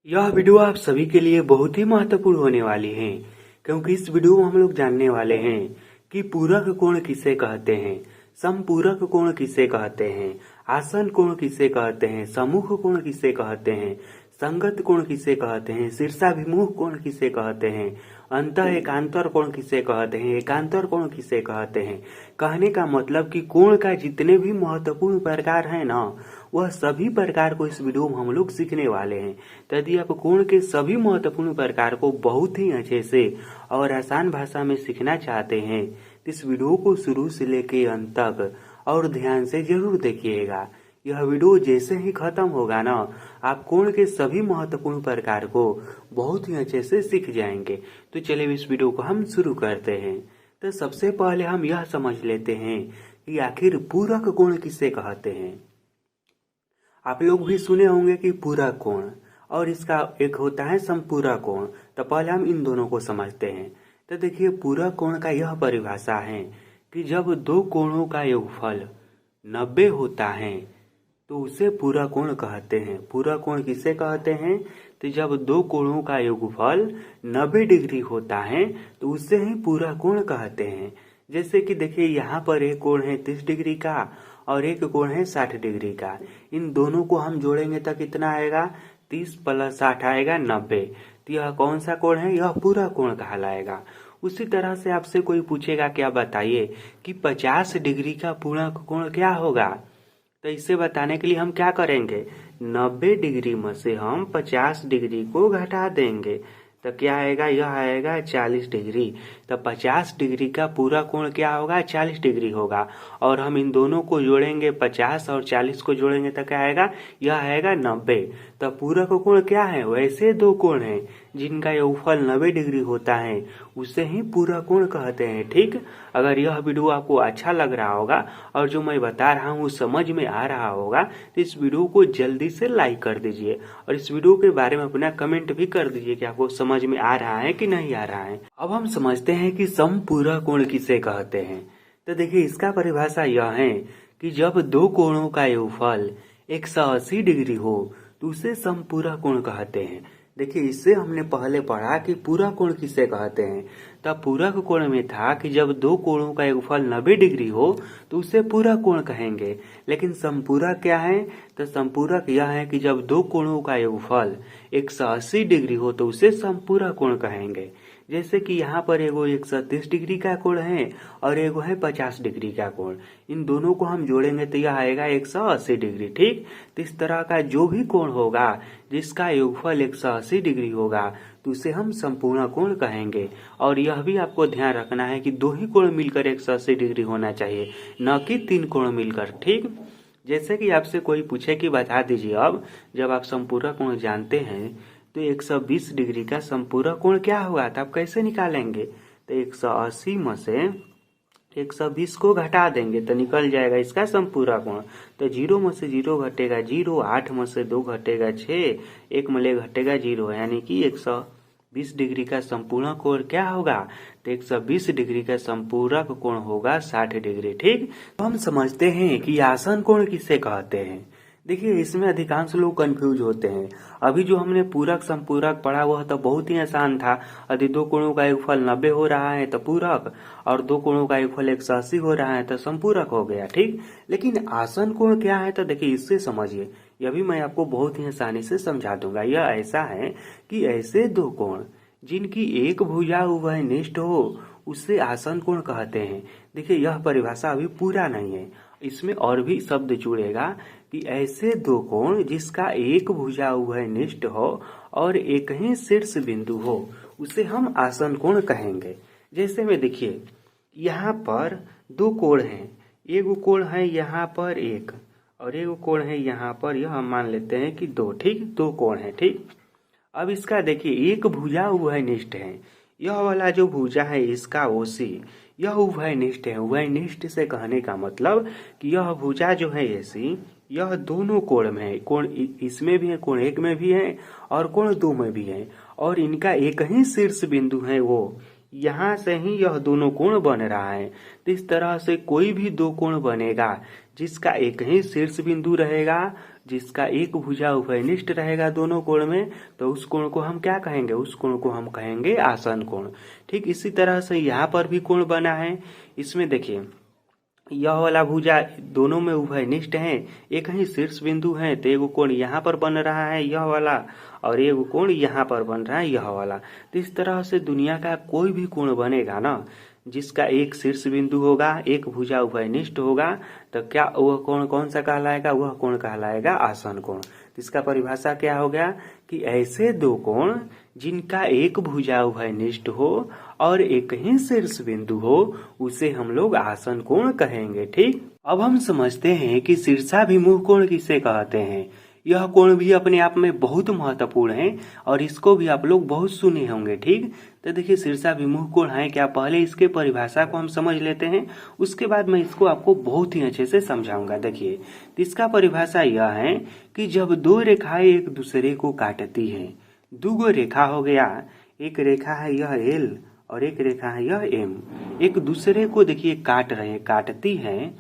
यह वीडियो आप सभी के लिए बहुत ही महत्वपूर्ण होने वाली है, क्योंकि इस वीडियो में हम लोग जानने वाले हैं कि पूरक कोण किसे कहते हैं, समपूरक कोण किसे कहते हैं, आसन कोण किसे कहते हैं, सम्मुख कोण किसे कहते हैं, संगत कोण किसे कहते हैं, शीर्षाभिमुख कोण किसे कहते हैं, अंतः एकांतर कोण किसे कहते हैं, एकांतर कोण किसे कहते हैं। कहने का मतलब कि कोण का जितने भी महत्वपूर्ण प्रकार है ना, वह सभी प्रकार को इस वीडियो में हम लोग सीखने वाले हैं। तो यदि आप कोण के सभी महत्वपूर्ण प्रकार को बहुत ही अच्छे से और आसान भाषा में सीखना चाहते हैं तो इस वीडियो को शुरू से लेकर अंत तक और ध्यान से जरूर देखिएगा। यह वीडियो जैसे ही खत्म होगा ना, आप कोण के सभी महत्वपूर्ण प्रकार को बहुत ही अच्छे से सीख जाएंगे। तो चलिए इस वीडियो को हम शुरू करते हैं। तो सबसे पहले हम यह समझ लेते हैं कि आखिर पूरक कोण किसे कहते हैं। आप लोग भी सुने होंगे कि पूरक कोण और इसका एक होता है समपूरक कोण। तो पहले हम इन दोनों को समझते हैं। तो देखिए, पूरक कोण का यह परिभाषा है कि जब दो कोणों का योगफल 90 होता है तो उसे पूरक कोण कहते हैं। पूरक कोण किसे कहते हैं? तो जब दो कोणों का योगफल 90 डिग्री होता है तो उसे ही पूरक कोण कहते हैं। जैसे कि देखिए, यहाँ पर एक कोण है 30 डिग्री का और एक कोण है 60 डिग्री का। इन दोनों को हम जोड़ेंगे तो कितना आएगा? 30 + 60 आएगा 90। तो यह कौन सा कोण है? यह पूरक कोण कहलाएगा। उसी तरह से आपसे कोई पूछेगा, क्या बताइए कि 50 डिग्री का पूरक कोण क्या होगा? तो इसे बताने के लिए हम क्या करेंगे? 90 डिग्री में से हम 50 डिग्री को घटा देंगे तो क्या आएगा? यह आएगा 40 डिग्री। तो 50 डिग्री का पूरा कोण क्या होगा? 40 डिग्री होगा। और हम इन दोनों को जोड़ेंगे, 50 और 40 को जोड़ेंगे तो क्या आएगा? यह आएगा 90। तो पूरक कोण क्या है? वैसे दो कोण हैं जिनका योगफल 90 डिग्री होता है, उसे ही पूरक कोण कहते हैं। ठीक, अगर यह वीडियो आपको अच्छा लग रहा होगा और जो मैं बता रहा हूँ समझ में आ रहा होगा तो इस वीडियो को जल्दी से लाइक कर दीजिए और इस वीडियो के बारे में अपना कमेंट भी कर दीजिए कि आपको समझ में आ रहा है कि नहीं आ रहा है। अब हम समझते हैं कि समपूरक कोण किसे कहते हैं। तो देखिए, इसका परिभाषा यह है कि जब दो कोणों का योगफल 180 डिग्री हो तो उसे समपूरक कोण कहते हैं। देखिए, इससे हमने पहले पढ़ा कि पूरक कोण किसे कहते हैं। तब पूरक कोण में था कि जब दो कोणों का योगफल 90 डिग्री हो तो उसे पूरक कोण कहेंगे। लेकिन समपूरक क्या है? तो समपूरक यह है कि जब दो कोणों का योगफल 180 डिग्री हो तो उसे समपूरक कोण कहेंगे। जैसे कि यहाँ पर एगो 130 डिग्री का कोण है और एगो है 50 डिग्री का कोण। इन दोनों को हम जोड़ेंगे तो यह आएगा 180 डिग्री। ठीक, तो इस तरह का जो भी कोण होगा जिसका योगफल 180 डिग्री होगा तो उसे हम संपूर्ण कोण कहेंगे। और यह भी आपको ध्यान रखना है कि दो ही कोण मिलकर 180 डिग्री होना चाहिए, न कि 3 कोण मिलकर। ठीक, जैसे कि आपसे कोई पूछे कि बता दीजिए, अब जब आप संपूरक कोण जानते हैं तो 120 डिग्री का संपूरक कोण क्या होगा, तो आप कैसे निकालेंगे? तो 180 में से 120 को घटा देंगे तो निकल जाएगा इसका संपूरक कोण। तो 0 में से 0 घटेगा 0, 8 में से 2 घटेगा 6, 1 में ले घटेगा 0, यानी कि 120 डिग्री का संपूर्ण कोण क्या होगा? तो 120 डिग्री का संपूरक कोण होगा 60 डिग्री। ठीक, तो हम समझते हैं कि आसन कोण किसे कहते हैं। देखिए, इसमें अधिकांश लोग कंफ्यूज होते हैं। अभी जो हमने पूरक संपूरक पढ़ा वह तो बहुत ही आसान था। यदि दो कोणों का योगफल 90 हो रहा है तो पूरक और दो कोणों का योगफल 180 हो रहा है तो संपूरक हो गया। ठीक, लेकिन आसन कोण क्या है? तो देखिए, इससे समझिए, यह भी मैं आपको बहुत ही आसानी से समझा दूंगा। यह ऐसा है कि ऐसे दो कोण जिनकी एक भुजा उभयनिष्ठ हो उसे आसन कोण कहते हैं। देखिए, यह परिभाषा अभी पूरा नहीं है, इसमें और भी शब्द जुड़ेगा कि ऐसे दो कोण जिसका एक भुजा उभयनिष्ठ हो और एक ही शीर्ष बिंदु हो उसे हम आसन कोण कहेंगे। जैसे में देखिए, यहाँ पर दो कोण हैं, एक कोण है यहाँ पर एक और एक कोण है यहाँ पर, यह हम मान लेते हैं कि दो। ठीक, दो कोण है। ठीक, अब इसका देखिए, एक भुजा उभयनिष्ठ है, यह वाला जो भुजा है इसका ओसी यह उभयनिष्ठ है। उभयनिष्ठ से कहने का मतलब कि यह भुजा जो है एसी, यह दोनों कोण में है। कोण इसमें भी है, कोण एक में भी है और कोण दो में भी है, और इनका एक ही शीर्ष बिंदु है वो यहाँ से ही यह दोनों कोण बन रहा है। तो इस तरह से कोई भी दो कोण बनेगा जिसका एक ही शीर्ष बिंदु रहेगा, जिसका एक भुजा उभयनिष्ठ रहेगा दोनों कोण में, तो उस कोण को हम क्या कहेंगे? उस कोण को हम कहेंगे आसन कोण। ठीक इसी तरह से यहाँ पर भी कोण बना है। इसमें देखिए यह वाला भुजा दोनों में उभयनिष्ठ है, एक ही शीर्ष बिंदु है, तो एगो कोण यहाँ पर बन रहा है यह वाला, और एगो कोण यहाँ पर बन रहा है यह वाला। तो इस तरह से दुनिया का कोई भी कोण बनेगा ना जिसका एक शीर्ष बिंदु होगा, एक भुजा उभयनिष्ठ होगा, तो क्या वह कोण कौन सा कहलाएगा? वह कोण कहलाएगा आसन कोण। इसका परिभाषा क्या हो गया कि ऐसे दो कोण जिनका एक भुजा उभयनिष्ठ हो और एक ही शीर्ष बिंदु हो उसे हम लोग आसन कोण कहेंगे। ठीक, अब हम समझते हैं कि शीर्षाभिमुख कोण किसे कहते हैं। यह कोण भी अपने आप में बहुत महत्वपूर्ण है और इसको भी आप लोग बहुत सुने होंगे। ठीक, तो देखिए शीर्षाभिमुख कोण है क्या, पहले इसके परिभाषा को हम समझ लेते हैं, उसके बाद मैं इसको आपको बहुत ही अच्छे से समझाऊंगा। देखिए तो इसका परिभाषा यह है कि जब दो रेखाएं एक दूसरे को काटती हैं, दो रेखा हो गया, एक रेखा है यह एल और एक रेखा है यह एम, एक दूसरे को देखिए काट रहे हैं, काटती हैं,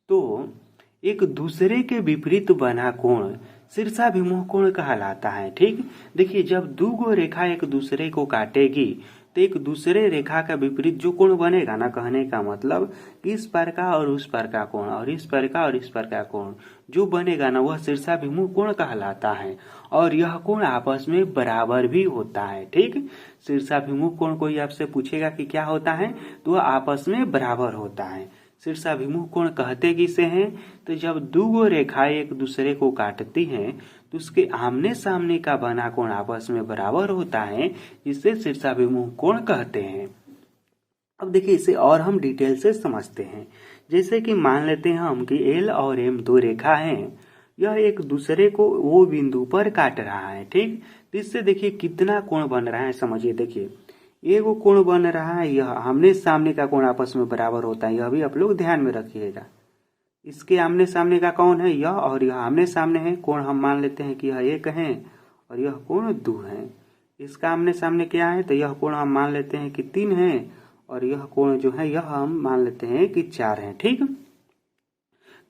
तो एक दूसरे के विपरीत बना कोण शीर्षाभिमुख कोण कहलाता है। ठीक, देखिए जब दो रेखा एक दूसरे को काटेगी तो एक दूसरे रेखा का विपरीत जो कोण बनेगा ना, कहने का मतलब इस पर का और उस पर का कोण और इस पर का और इस पर का कोण जो बनेगा ना, वह शीर्षाभिमुख कोण कहलाता है और यह कोण आपस में बराबर भी होता है। ठीक, शीर्षाभिमुख कोण कोई आपसे पूछेगा कि क्या होता है, तो वह आपस में बराबर होता है। शीर्षाभिमुख कोण कहते किसे हैं? तो जब दो रेखाएं एक दूसरे को काटती हैं तो उसके आमने सामने का बना कोण आपस में बराबर होता है, जिसे शीर्षाभिमुख कोण कहते हैं। अब देखिए इसे और हम डिटेल से समझते हैं। जैसे कि मान लेते हैं हम कि एल और एम दो रेखा हैं, यह एक दूसरे को वो बिंदु पर काट रहा है। ठीक, तो इससे देखिए कितना कोण बन रहा है, समझिए। देखिए एगो कोण बन रहा है, यह आमने सामने का कोण आपस में बराबर होता है, यह भी आप लोग ध्यान में रखिएगा। इसके आमने सामने का कौन है? यह, और यह आमने सामने है कोण हम मान लेते हैं कि यह एक है और यह कोण दो है। इसका आमने सामने क्या है? तो यह कोण हम मान लेते हैं कि 3 है और यह कोण जो है यह हम मान लेते हैं कि 4 है। ठीक,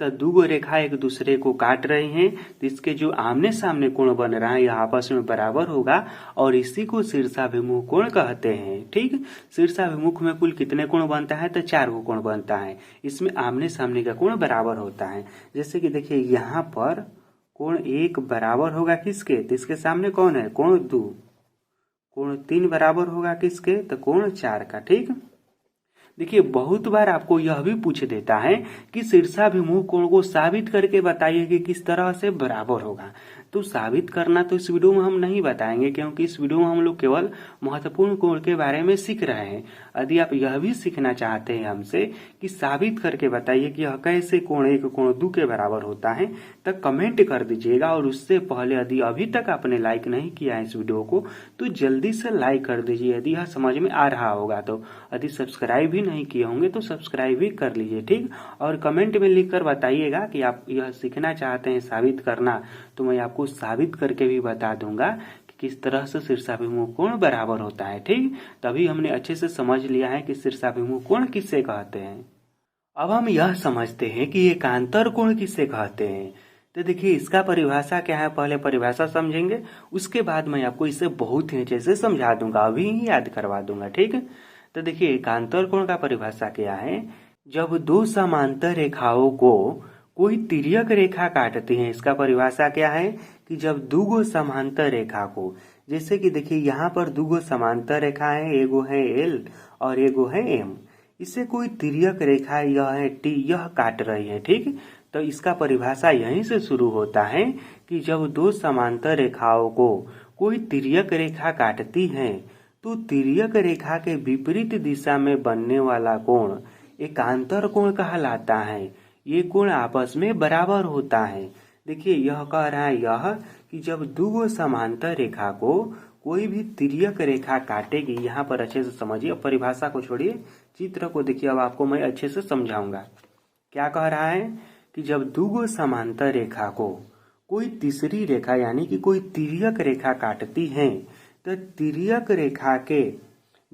तो दो रेखा एक दूसरे को काट रही हैं, तो इसके जो आमने सामने कोण बन रहा है यह आपस में बराबर होगा और इसी को शीर्षाभिमुख कोण कहते हैं। ठीक, शीर्षाभिमुख में कुल कितने कोण बनता है? तो 4 को कोण बनता है, इसमें आमने सामने का कोण बराबर होता है। जैसे कि देखिए यहाँ पर कोण 1 बराबर होगा किसके? तो इसके सामने कौन है? कोण 2। कोण 3 बराबर होगा किसके? तो कोण 4 का। ठीक, देखिए बहुत बार आपको यह भी पूछ देता है कि शीर्षाभिमुख कोण को साबित करके बताइए कि किस तरह से बराबर होगा। तो साबित करना तो इस वीडियो में हम नहीं बताएंगे, क्योंकि इस वीडियो में हम लोग केवल महत्वपूर्ण कोण के बारे में सीख रहे हैं। यदि आप यह भी सीखना चाहते हैं हमसे कि साबित करके बताइए कि यह कैसे कोण 1 कोण 2 के बराबर होता है, तो कमेंट कर दीजिएगा। और उससे पहले यदि अभी तक आपने लाइक नहीं किया है इस वीडियो को तो जल्दी से लाइक कर दीजिए, यदि यह समझ में आ रहा होगा तो। यदि सब्सक्राइब भी नहीं किए होंगे तो सब्सक्राइब भी कर लीजिए। ठीक, और कमेंट में लिखकर बताइएगा कि आप यह सीखना चाहते हैं साबित करना, तो मैं आपको साबित करके भी बता दूंगा कि किस तरह से शीर्षाभिमुख कोण बराबर होता है। ठीक, तभी हमने अच्छे से समझ लिया है कि शीर्षाभिमुख कोण किससे कहते हैं। अब हम यह समझते हैं कि एकांतर कोण किससे कहते हैं। तो देखिए इसका परिभाषा क्या है, पहले परिभाषा समझेंगे, उसके बाद मैं आपको इसे बहुत ही अच्छे से समझा दूंगा, अभी ही याद करवा दूंगा। ठीक, तो देखिए एकांतर कोण का परिभाषा क्या है? जब दो समांतर रेखाओं को कोई तिर्यक रेखा काटती है, इसका परिभाषा क्या है कि जब दो समांतर रेखा को, जैसे कि देखिए यहाँ पर दो समांतर रेखा है, एगो है एल और एगो है एम, इसे कोई तिर्यक रेखा यह है टी, यह काट रही है। ठीक, तो इसका परिभाषा यहीं से शुरू होता है कि जब दो समांतर रेखाओं को कोई तिर्यक रेखा काटती है तो तिर्यक रेखा के विपरीत दिशा में बनने वाला कोण एकांतर कोण कहलाता है। ये कोण आपस में बराबर होता है। देखिए यह कह रहा है यह कि जब दो समांतर रेखा को कोई भी तिर्यक रेखा काटेगी, यहाँ पर अच्छे से समझिए, परिभाषा को छोड़िए, चित्र को देखिए, अब आपको मैं अच्छे से समझाऊंगा। क्या कह रहा है कि जब दो समांतर रेखा को कोई तीसरी रेखा यानी कि कोई तिर्यक रेखा काटती है तो तिर्यक रेखा के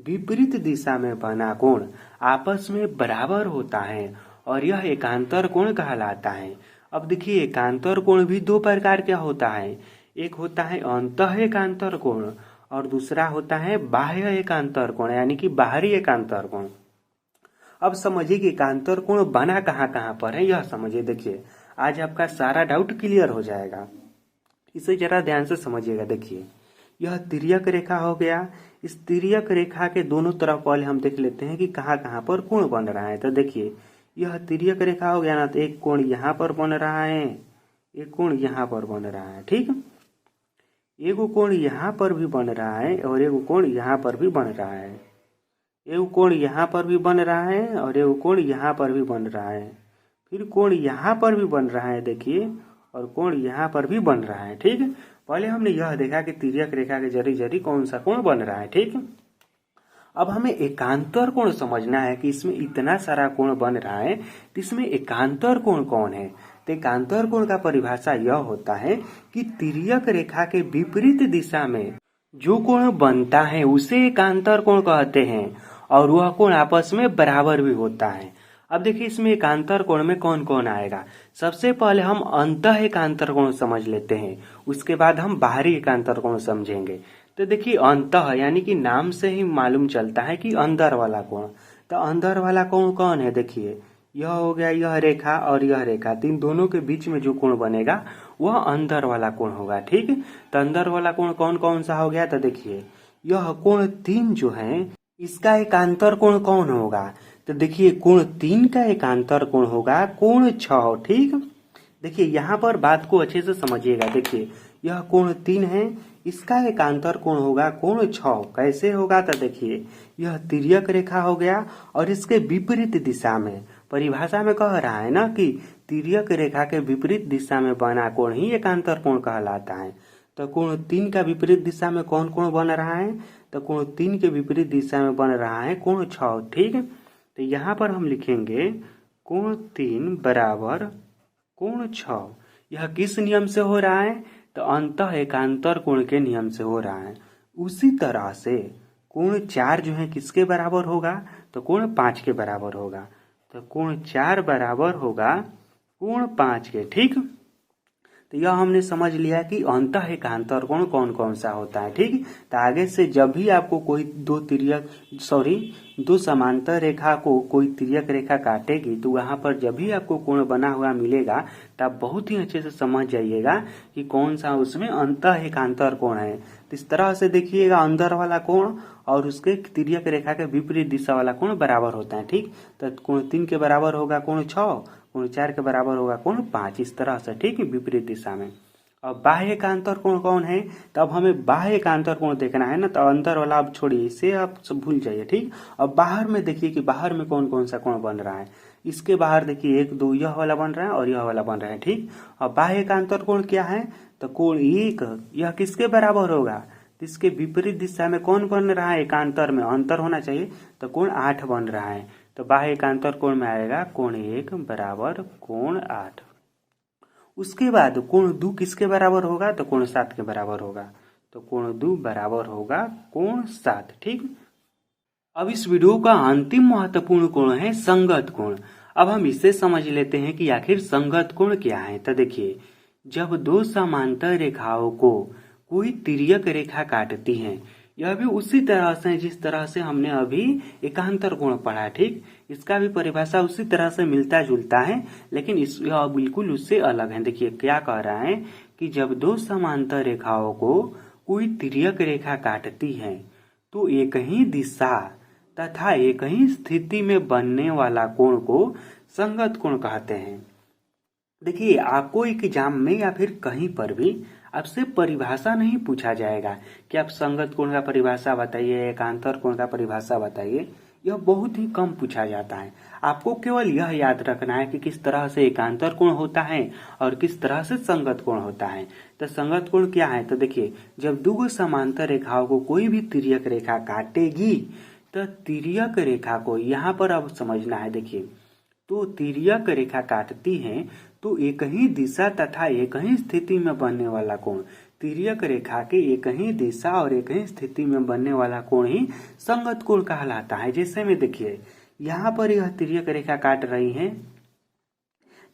विपरीत दिशा में बना कोण आपस में बराबर होता है और यह एकांतर कोण कहलाता है। अब देखिए एकांतर कोण भी दो प्रकार का होता है, एक होता है अंतः एकांतर कोण और दूसरा होता है बाह्य एकांतर कोण यानी कि बाहरी एकांतर कोण। अब समझिए कि एकांतर कोण बना कहाँ कहाँ पर है यह समझिए। देखिए आज आपका सारा डाउट क्लियर हो जाएगा, इसे जरा ध्यान से समझिएगा। देखिए यह तिर्यक रेखा हो गया, इस तिर्यक रेखा के दोनों तरफ पहले हम देख लेते हैं कि कहाँ कहाँ पर कोण बन रहा है। तो देखिए यह तिर्यक रेखा हो गया ना, तो एक कोण यहाँ पर बन रहा है, एक कोण यहाँ पर बन रहा है, ठीक। एगो कोण यहाँ पर भी बन रहा है और एगो कोण यहाँ पर भी बन रहा है, एगो कोण यहाँ पर भी बन रहा है और एगो कोण यहाँ पर भी बन रहा है, फिर कोण यहाँ पर भी बन रहा है देखिए, और कोण यहाँ पर भी बन रहा है, ठीक। पहले हमने यह देखा कि तिर्यक रेखा के जरी जरी कौन सा कोण बन रहा है, ठीक। अब हमें एकांतर कोण समझना है कि इसमें इतना सारा कोण बन रहा है, तो इसमें एकांतर कोण कौन है। तो एकांतर कोण का परिभाषा यह होता है कि तिर्यक रेखा के विपरीत दिशा में जो कोण बनता है उसे एकांतर कोण कहते हैं और वह कोण आपस में बराबर भी होता है। अब देखिए इसमें एकांतर कोण में कौन कौन आएगा। सबसे पहले हम अंतः एकांतर कोण समझ लेते हैं, उसके बाद हम बाहरी एकांतर कोण समझेंगे। तो देखिए अंतः यानी कि नाम से ही मालूम चलता है कि अंदर वाला कोण। तो अंदर वाला कोण कौन है, देखिए यह हो गया यह रेखा और यह रेखा, तीन दोनों के बीच में जो कोण बनेगा वह अंदर वाला कोण होगा, ठीक। तो अंदर वाला कोण कौन कौन सा हो गया, तो देखिए यह कोण 3 जो है इसका एकांतर कोण कौन होगा। तो देखिए कोण 3 का एकांतर कोण होगा कोण 6, ठीक। देखिए यहाँ पर बात को अच्छे से समझिएगा। देखिए यह कोण 3 है, इसका एकांतर कोण होगा कोण 6। कैसे होगा, तो देखिए यह तिर्यक रेखा हो गया और इसके विपरीत दिशा में, परिभाषा में कह रहा है ना कि तिर्यक रेखा के विपरीत दिशा में बना कोण ही एकांतर कोण कहलाता है। तो कोण 3 का विपरीत दिशा में कौन कोण बन रहा है, तो कोण 3 के विपरीत दिशा में बन रहा है कोण 6, ठीक। तो यहाँ पर हम लिखेंगे कोण 3 बराबर कोण 6। यह किस नियम से हो रहा है, तो अंतः एकांतर कोण के नियम से हो रहा है। उसी तरह से कोण 4 जो है किसके बराबर होगा, तो कोण 5 के बराबर होगा। तो कोण 4 बराबर होगा कोण 5 के, ठीक। तो यह हमने समझ लिया कि अंतः एकांतर कोण कौन कौन सा होता है, ठीक। तो आगे से जब भी आपको कोई दो समांतर रेखा को कोई तिर्यक रेखा काटेगी तो वहां पर जब भी आपको कोण बना हुआ मिलेगा तो आप बहुत ही अच्छे से समझ जाइएगा कि कौन सा उसमें अंतः एकांतर कोण है। तो इस तरह से देखिएगा अंदर वाला कोण और उसके तिर्यक रेखा के विपरीत दिशा वाला कोण बराबर होता है, ठीक। तो कोण 3 के बराबर होगा कोण 6, कोण 4 के बराबर होगा कोण 5, इस तरह से, ठीक है, विपरीत दिशा में। अब बाह्य एकांतर कोण कौन है, तो अब हमें बाह्य एकांतर कोण देखना है ना, तो अंदर वाला अब छोड़िए, इसे आप सब भूल जाइए, ठीक। अब बाहर में देखिए कि बाहर में कौन कौन सा कोण बन रहा है। इसके बाहर देखिए 1 2 यह वाला बन रहा है और यह वाला बन रहा है, ठीक। अब बाह्य एकांतर कोण क्या है, तो कोण 1 यह किसके बराबर होगा, इसके विपरीत दिशा में कौन बन रहा है, एकांतर में अंतर होना चाहिए, तो कोण 8 बन रहा है। तो बाह्य एकांतर कोण में आएगा कोण 1 बराबर कोण 8। उसके बाद कोण 2 किसके बराबर होगा, तो कोण 7 के बराबर होगा। तो कोण 2 बराबर होगा कोण 7, ठीक। अब इस वीडियो का अंतिम महत्वपूर्ण कोण है संगत कोण। अब हम इसे समझ लेते हैं कि आखिर संगत कोण क्या है। तो देखिए जब दो समांतर रेखाओं को कोई तिर्यक रेखा काटती है, यह भी उसी तरह से जिस तरह से हमने अभी एकांतर कोण पढ़ा, ठीक। इसका भी परिभाषा उसी तरह से मिलता जुलता है, लेकिन यह बिल्कुल उससे अलग है। देखिए क्या कह रहा है कि जब दो समांतर रेखाओं को कोई तिर्यक रेखा काटती है तो एक ही दिशा तथा एक ही स्थिति में बनने वाला कोण को संगत कोण कहते हैं। देखिए आपको एग्जाम में या फिर कहीं पर भी आपसे परिभाषा नहीं पूछा जाएगा कि आप संगत कोण का परिभाषा बताइए, एकांतर कोण का परिभाषा बताइए, यह बहुत ही कम पूछा जाता है। आपको केवल यह याद रखना है कि किस तरह से एकांतर कोण होता है और किस तरह से संगत कोण होता है। तो संगत कोण क्या है, तो देखिए जब दो समांतर रेखाओं को कोई भी तिर्यक रेखा काटेगी तो तिर्यक रेखा को यहाँ पर अब समझना है। देखिए तो तिर्यक रेखा काटती है तो एक ही दिशा तथा एक ही स्थिति में बनने वाला कोण तिर्यक रेखा के एक ही दिशा और एक ही स्थिति में बनने वाला कोण ही संगत कोण कहलाता है। जैसे में देखिए यहाँ पर यह तिर्यक रेखा काट रही है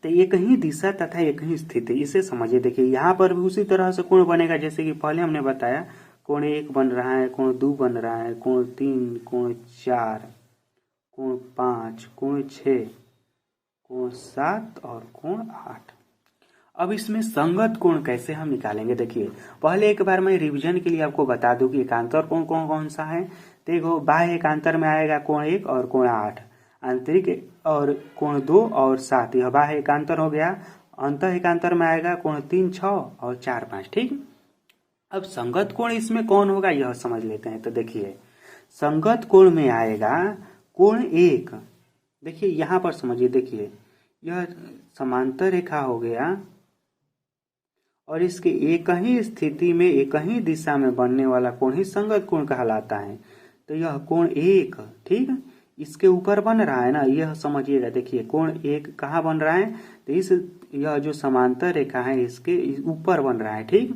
तो एक ही दिशा तथा एक ही स्थिति, इसे समझिए। देखिए यहाँ पर भी उसी तरह से कोण बनेगा जैसे कि पहले हमने बताया। कोण 1 बन रहा है, कोण 2 बन रहा है, कोण 3, कोण 4, कोण 5, कोण 6, कोण 7 और कोण 8। अब इसमें संगत कोण कैसे हम निकालेंगे? देखिए पहले एक बार मैं रिवीजन के लिए आपको बता दूं कि एकांतर कोण कौन कौन सा है। देखो बाह्य एकांतर में आएगा कोण 1 और कोण 8, आंतरिक और कोण 2 और 7, यह बाह्य एकांतर हो गया। अंतः एकांतर में आएगा कोण 3, 6 और 4, 5। ठीक, अब संगत कोण इसमें कौन होगा यह समझ लेते हैं। तो देखिए संगत कोण में आएगा कोण 1। देखिए यहाँ पर समझिए, देखिए यह समांतर रेखा हो गया और इसके एक ही स्थिति में एक ही दिशा में बनने वाला कोण ही संगत कोण कहलाता है। तो यह कोण 1, ठीक, इसके ऊपर बन रहा है ना, यह समझिएगा। देखिए कोण 1 कहाँ बन रहा है? तो इस यह जो समांतर रेखा है इसके ऊपर बन रहा है। ठीक,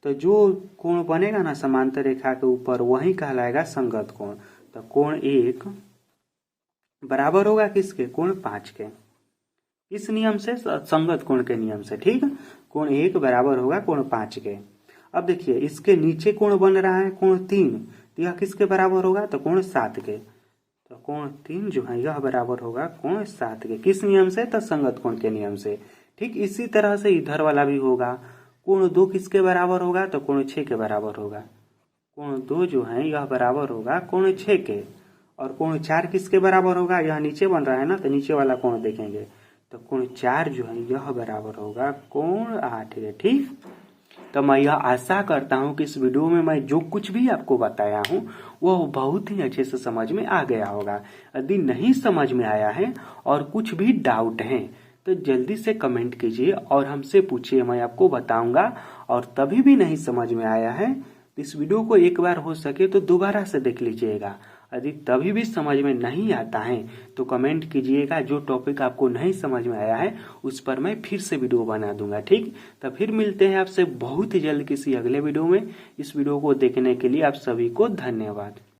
तो जो कोण बनेगा ना समांतर रेखा के ऊपर वही कहलाएगा संगत कोण। तो कोण 1 बराबर होगा किसके? कोण 5 के। इस नियम से, संगत कोण के नियम से। ठीक, कोण 1 बराबर होगा कोण 5 के। अब देखिए इसके नीचे कोण बन रहा है कोण 3, तो यह किसके बराबर होगा? तो कोण 7 के। तो कोण 3 जो है यह बराबर होगा कोण 7 के। किस नियम से? तो संगत कोण के नियम से। ठीक, इसी तरह से इधर वाला भी होगा। कोण 2 किसके बराबर होगा? तो कोण 6 के बराबर होगा। कोण 2 जो है यह बराबर होगा कोण 6 के। और कोण 4 किसके बराबर होगा? यह नीचे बन रहा है ना, तो नीचे वाला कोण देखेंगे तो कोण 4 जो है यह बराबर होगा कोण 8 के। ठीक, तो मैं यह आशा करता हूं कि इस वीडियो में मैं जो कुछ भी आपको बताया हूं वह बहुत ही अच्छे से समझ में आ गया होगा। यदि नहीं समझ में आया है और कुछ भी डाउट है तो जल्दी से कमेंट कीजिए और हमसे पूछिए, मैं आपको बताऊंगा। और तभी भी नहीं समझ में आया है तो इस वीडियो को एक बार हो सके तो दोबारा से देख लीजिएगा। यदि तभी भी समझ में नहीं आता है तो कमेंट कीजिएगा। जो टॉपिक आपको नहीं समझ में आया है उस पर मैं फिर से वीडियो बना दूंगा। ठीक, तो फिर मिलते हैं आपसे बहुत ही जल्द किसी अगले वीडियो में। इस वीडियो को देखने के लिए आप सभी को धन्यवाद।